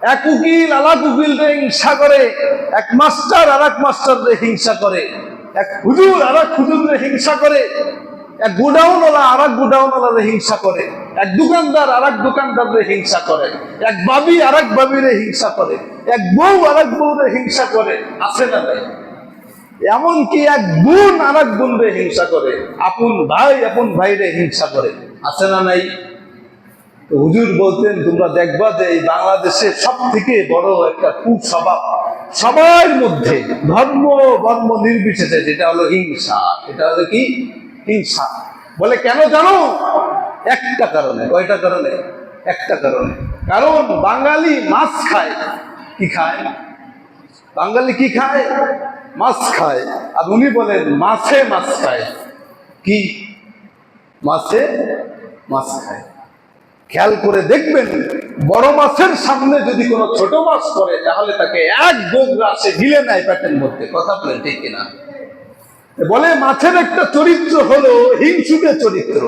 এক উকিল আর এক উকিলকে হিংসা করে, এক মাস্টার আর এক মাস্টারকে হিংসা করে, এক হুজুর আর এক হুজুরকে হিংসা করে, এক গোডাউনওয়ালা আর এক গোডাউনওয়ালারে হিংসা করে, এক দোকানদার আর এক দোকানদাররে হিংসা করে, এক বাবি আর এক বাবিরে হিংসা করে, এক বউ আর এক বউরে হিংসা করে। আছে না নাই? এমনকি এক বোন আর এক বোনরে হিংসা করে, আপন ভাইরে হিংসা করে। আছে না নাই? তো হুজুর বলতেন, তোমরা দেখবা যে এই বাংলাদেশের সব থেকে বড় একটা কুস্বভাব সবার মধ্যে, ধর্ম বর্ণ নির্বিশেষে, যেটা হলো হিংসা। এটা হলো কি? হিংসা। বলে কেন জানো? একটা কারণে। কয়টা কারণে? একটা কারণে। কারণ বাঙালি মাছ খায়। কি খায়? বাঙালি কি খায়? মাছ খায়। আর উনি বলেন মাছে মাছ খায়। কি? মাছে মাছ খায়। খেয়াল করে দেখবেন, বড় মাছের সামনে যদি কোনো ছোট মাছ করে, তাহলে তাকে এক গোগরা সে গিলে নেয় পেটের মধ্যে। কথা বলেন ঠিক কিনা? বলে মাছের একটা চরিত্র হলো হিংসুটে চরিত্র।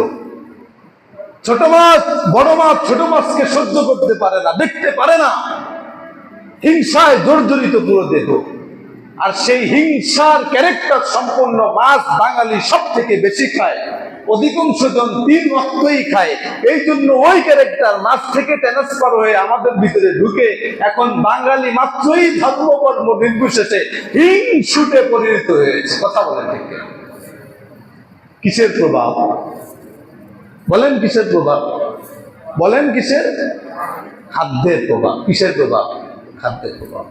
ছোট মাছ বড় মাছ ছোট মাছকে সহ্য করতে পারে না, দেখতে পারে না, হিংসায় জর্জরিত পুরো দেহ। আর সেই হিংসার ক্যারেক্টার সম্পূর্ণ মাছ বাঙালি সব থেকে বেশি খায়। অধিকাংশ জন 3 রক্তই খায়। এই জন্য ওই ক্যারেক্টার মাছ থেকে ট্রান্সফার হয়ে আমাদের ভিতরে ঢুকে এখন বাঙালি মাত্রই ধর্ম বর্ণ নির্বিশেষে হিংসুটে পরিণত হয়েছে। কথা বলেন ঠিক? কিসের প্রভাব? বলেন কিসের প্রভাব? বলেন কিসের? খাদ্যের প্রভাব। কিসের প্রভাব? খাদ্যের প্রভাব।